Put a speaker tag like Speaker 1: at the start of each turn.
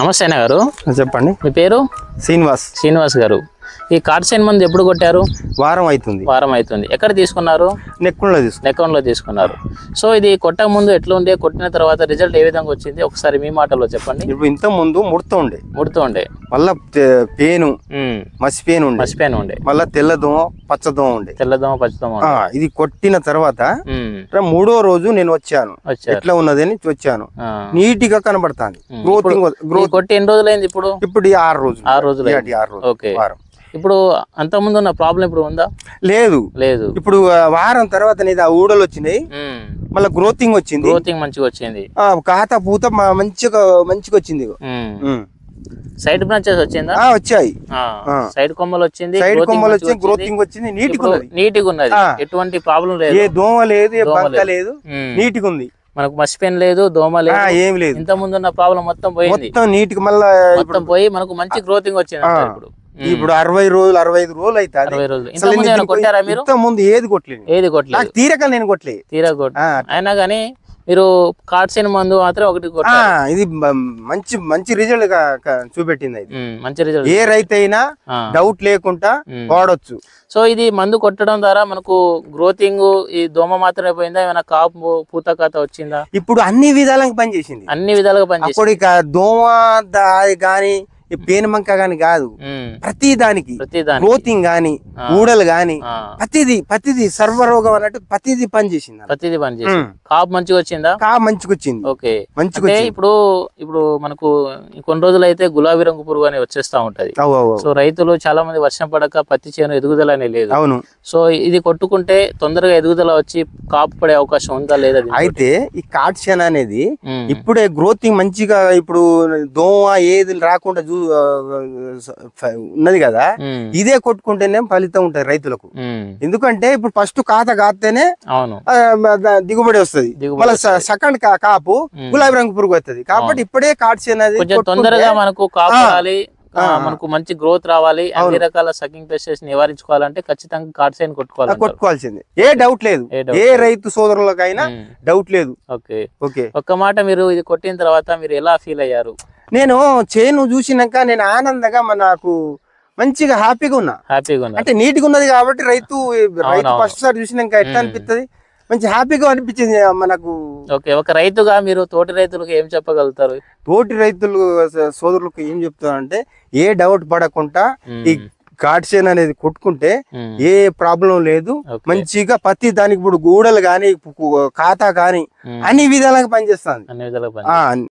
Speaker 1: నమస్తే అన్న గారు,
Speaker 2: చెప్పండి.
Speaker 1: మీ పేరు?
Speaker 2: శ్రీనివాస్
Speaker 1: గారు. ఈ కార్డ్సైన్ మందు ఎప్పుడు కొట్టారు?
Speaker 2: వారం అవుతుంది.
Speaker 1: ఎక్కడ తీసుకున్నారు? నెక్కంలో తీసుకున్నారు. సో ఇది కొట్టక ముందు ఎట్లా ఉంది, కొట్టిన తర్వాత రిజల్ట్ ఏ విధంగా వచ్చింది ఒకసారి మీ మాటల్లో చెప్పండి.
Speaker 2: ఇప్పుడు ఇంత ముందు ముడత ఉండే మళ్ళా పేను మసి పేను ఉండే మళ్ళా తెల్లదోమ పచ్చదోమ ఇది కొట్టిన తర్వాత మూడో రోజు నేను వచ్చాను. ఎట్లా ఉన్నది అని వచ్చాను. నీట్ గా కనబడతాను. గ్రోత్
Speaker 1: కొట్టి ఎన్ని రోజులైంది? ఇప్పుడు
Speaker 2: 6 రోజులు.
Speaker 1: ఓకే. ఇప్పుడు అంత ముందు ఉన్న ప్రాబ్లం ఇప్పుడు ఉందా?
Speaker 2: లేదు. ఇప్పుడు వారం తర్వాత ఆ ఊడలు వచ్చినాయి. మళ్ళీ గ్రోతింగ్
Speaker 1: మంచిగా వచ్చింది.
Speaker 2: కాత పూత మంచిగా వచ్చింది.
Speaker 1: సైడ్ బ్రాంచెస్ వచ్చిందా?
Speaker 2: వచ్చాయి.
Speaker 1: సైడ్ కొమ్మలు వచ్చింది,
Speaker 2: గ్రోతింగ్ వచ్చింది. నీట్ గా ఉన్నది.
Speaker 1: ఎటువంటి ప్రాబ్లం లేదు.
Speaker 2: ఏ దోమ లేదు, ఏ బంక లేదు. నీట్ గా ఉంది.
Speaker 1: మనకు మసిపెన్ లేదు, దోమ లేదు, ఏం లేదు. ఇంత ముందు ఉన్న ప్రాబ్లం మొత్తం పోయింది.
Speaker 2: నీట్ గా మళ్ళీ
Speaker 1: పోయి మనకు మంచి గ్రోతింగ్ వచ్చింది.
Speaker 2: ఇప్పుడు 65 రోజులు అయితే
Speaker 1: కొట్టారా మీరు?
Speaker 2: ముందు ఏది కొట్టలేదు. తీరక నేను కొట్టలేదు.
Speaker 1: అయినా గానీ మీరు కార్డ్సైన్ మందు మాత్రం ఒకటి
Speaker 2: ఇది మంచి రిజల్ట్ చూపెట్టింది.
Speaker 1: మంచి రిజల్ట్.
Speaker 2: ఏ రైతు అయినా డౌట్ లేకుండా వాడొచ్చు.
Speaker 1: సో ఇది మందు కొట్టడం ద్వారా మనకు గ్రోతింగ్ ఈ దోమ మాత్రమే పోయిందా? ఏమైనా కాపు పూత కాత వచ్చిందా?
Speaker 2: ఇప్పుడు అన్ని విధాలుగా పనిచేసింది. దోమ గాని పేను మంక గాని కాదు, ప్రతి దానికి గ్రోతింగ్ గాని ఊడలు గాని ప్రతిది సర్వరోగం అన్నట్టు ప్రతిది పనిచేసింది.
Speaker 1: కాపు మంచిగా వచ్చిందా?
Speaker 2: మంచిగా వచ్చింది.
Speaker 1: ఓకే. ఇప్పుడు మనకు కొన్ని రోజులు అయితే గులాబీ రంగు పురుగు అని వచ్చేస్తా ఉంటది. సో రైతులు చాలా మంది వర్షం పడక పత్తి చేను ఎదుగుదల అనే లేదు.
Speaker 2: అవును.
Speaker 1: సో ఇది కొట్టుకుంటే తొందరగా ఎదుగుదల వచ్చి కాపు పడే అవకాశం ఉందా లేదా?
Speaker 2: అయితే ఈ కార్డ్సైన్ అనేది ఇప్పుడే గ్రోతింగ్ మంచిగా ఇప్పుడు దోమ ఏది రాకుండా ఉన్నది కదా, ఇదే కొట్టుకుంటేనే ఫలితం ఉంటది రైతులకు. ఎందుకంటే ఇప్పుడు ఫస్ట్ కాత కాస్తేనే దిగుబడి వస్తుంది. మళ్ళీ సెకండ్ కాపు గులాబీ రంగు పురుగు వస్తుంది. కాబట్టి ఇప్పుడే కార్డ్సైన్ అనేది
Speaker 1: తొందరగా మనకు కాపాడాలి, మనకు మంచి గ్రోత్ రావాలి, అన్ని రకాల సకింగ్ పెస్టిసైడ్స్ నివారించుకోవాలంటే ఖచ్చితంగా కార్డ్సైన్
Speaker 2: కొట్టుకోవాల్సింది. ఏ డౌట్ లేదు. ఏ రైతు సోదరులకైనా డౌట్ లేదు.
Speaker 1: ఓకే. ఒక్క మాట, మీరు ఇది కొట్టిన తర్వాత మీరు ఎలా ఫీల్ అయ్యారు?
Speaker 2: నేను చేను చూసినాక నేను ఆనందంగా నాకు మంచిగా హ్యాపీగా ఉన్నా. అంటే నీట్ గా ఉన్నది కాబట్టి రైతు ఫస్ట్ సారి చూసినాక ఎట్లా అనిపిస్తుంది, మంచి హ్యాపీగా అనిపించింది మనకు.
Speaker 1: ఓకే. ఒక రైతుగా మీరు తోటి రైతులకు ఏం చెప్పగలుగుతారు?
Speaker 2: తోటి రైతులు సోదరులకు ఏం చెప్తారంటే, ఏ డౌట్ పడకుండా ఈ కార్డ్సైన్ అనేది కొట్టుకుంటే ఏ ప్రాబ్లం లేదు. మంచిగా ప్రతి దానికి ఇప్పుడు గూడలు గాని, ఖాతా గాని అన్ని విధాలుగా పనిచేస్తుంది.